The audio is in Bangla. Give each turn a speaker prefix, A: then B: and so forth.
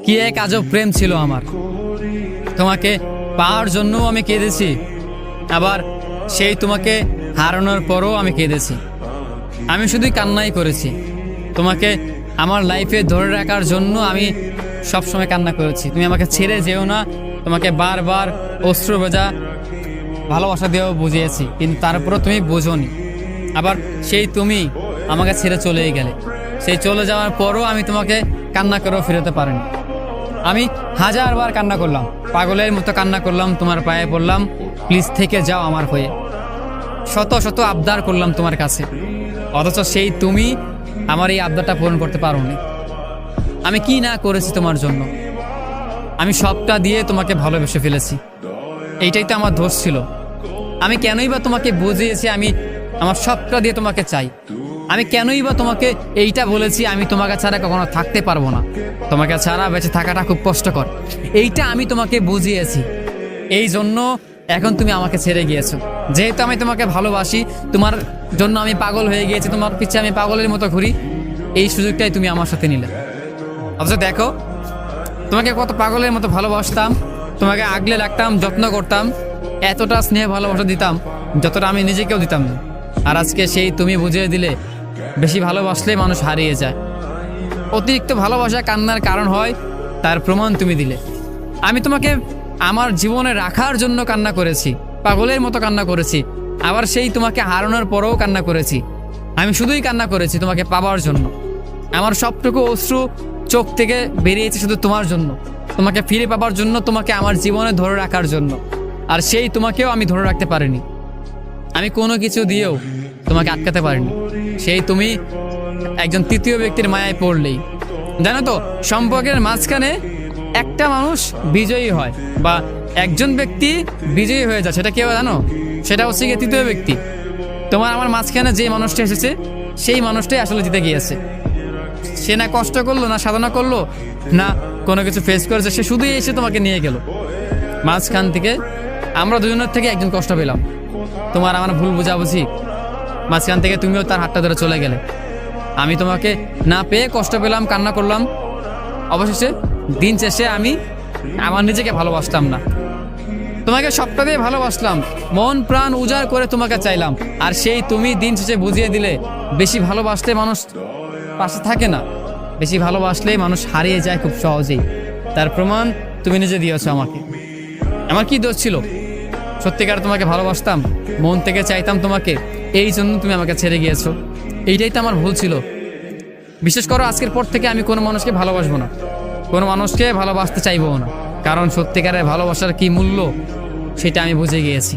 A: কি এক আজব প্রেম ছিল আমার। তোমাকে পাওয়ার জন্যও আমি কেঁদেছি, আবার সেই তোমাকে হারানোর পরও আমি কেঁদেছি। আমি শুধুই কান্নাই করেছি। তোমাকে আমার লাইফে ধরে রাখার জন্য আমি সবসময় কান্না করেছি। তুমি আমাকে ছেড়ে যেও না, তোমাকে বারবার অশ্রু ভেজা ভালোবাসা দিয়েও বুঝিয়েছি, কিন্তু তারপরও তুমি বোঝোনি। আবার সেই তুমি আমাকে ছেড়ে চলেই গেলে। সেই চলে যাওয়ার পরও আমি তোমাকে কান্না করেও ফেরাতে পারিনি। আমি হাজারবার কান্না করলাম, পাগলের মতো কান্না করলাম, তোমার পায়ে পড়লাম, প্লিজ থেকে যাও আমার হয়ে। শত শত আবদার করলাম তোমার কাছে, অথচ সেই তুমি আমার এই আবদারটা পূরণ করতে পারোনি। আমি কি না করেছি তোমার জন্য। আমি সবটা দিয়ে তোমাকে ভালোবেসে ফেলেছি, এইটাই তো আমার দোষ ছিল। আমি কেনই বা তোমাকে বুঝিয়েছি আমি আমার সবটা দিয়ে তোমাকে চাই। আমি কেনই বা তোমাকে এইটা বলেছি আমি তোমাকে ছাড়া কখনো থাকতে পারবো না, তোমাকে ছাড়া বেঁচে থাকাটা খুব কষ্টকর। এইটা আমি তোমাকে বুঝিয়েছি, এই জন্য এখন তুমি আমাকে ছেড়ে গিয়েছো। যেহেতু আমি তোমাকে ভালোবাসি, তোমার জন্য আমি পাগল হয়ে গিয়েছি, তোমার পিছে আমি পাগলের মতো ঘুরি, এই সুযোগটাই তুমি আমার সাথে নিলে। অথচ দেখো, তোমাকে কত পাগলের মতো ভালোবাসতাম, তোমাকে আগলে রাখতাম, যত্ন করতাম, এতটা স্নেহ ভালোবাসা দিতাম যতটা আমি নিজেকেও দিতাম না। আর আজকে সেই তুমি বুঝিয়ে দিলে বেশি ভালোবাসলে মানুষ হারিয়ে যায়। অতিরিক্ত ভালোবাসা কান্নার কারণ হয়, তার প্রমাণ তুমি দিলে। আমি তোমাকে আমার জীবনে রাখার জন্য কান্না করেছি, পাগলের মতো কান্না করেছি, আবার সেই তোমাকে হারানোর পরেও কান্না করেছি। আমি শুধুই কান্না করেছি তোমাকে পাওয়ার জন্য। আমার সবটুকু অশ্রু চোখ থেকে বেরিয়েছে শুধু তোমার জন্য, তোমাকে ফিরে পাবার জন্য, তোমাকে আমার জীবনে ধরে রাখার জন্য। আর সেই তোমাকেও আমি ধরে রাখতে পারিনি। আমি কোনো কিছু দিয়েও তোমাকে আটকাতে পারিনি। সেই তুমি একজন তৃতীয় ব্যক্তির মায়ায় পড়লেই। জানো তো, সম্পর্কের মাঝখানে একটা মানুষ বিজয়ী হয়, বা একজন ব্যক্তি বিজয়ী হয়ে যায়, সেটা কেউ জানো? সেটা হচ্ছে গিয়ে তৃতীয় ব্যক্তি। তোমার আমার মাঝখানে যে মানুষটা এসেছে, সেই মানুষটাই আসলে জিতে গিয়েছে। সে না কষ্ট করলো, না সাধনা করলো, না কোনো কিছু ফেস করেছে, সে শুধুই এসে তোমাকে নিয়ে গেল। মাঝখান থেকে আমরা দুজনের থেকে একজন কষ্ট পেলাম। তোমার আমার ভুল বুঝাবুঝি, মাঝখান থেকে তুমিও তার হাতটা ধরে চলে গেলে। আমি তোমাকে না পেয়ে কষ্ট পেলাম, কান্না করলাম। অবশেষে দিন শেষে আমি আমার নিজেকে ভালোবাসতাম না, তোমাকে সবটা দিয়ে ভালোবাসলাম, মন প্রাণ উজাড় করে তোমাকে চাইলাম। আর সেই তুমি দিন শেষে বুঝিয়ে দিলে বেশি ভালোবাসলে মানুষ পাশে থাকে না, বেশি ভালোবাসলেই মানুষ হারিয়ে যায় খুব সহজেই। তার প্রমাণ তুমি নিজে দিয়েছো আমাকে। আমার কি দোষ ছিল? সত্যিকার তোমাকে ভালোবাসতাম, মন থেকে চাইতাম তোমাকে, এই জন্য তুমি আমাকে ছেড়ে গিয়েছো। এইটাই তো আমার ভুল ছিল। বিশেষ করো আজকের পর থেকে আমি কোনো মানুষকে ভালোবাসবো না, কোনো মানুষকে ভালোবাসতে চাইবো না, কারণ সত্যিকারের ভালোবাসার কি মূল্য সেটা আমি বুঝে গিয়েছি।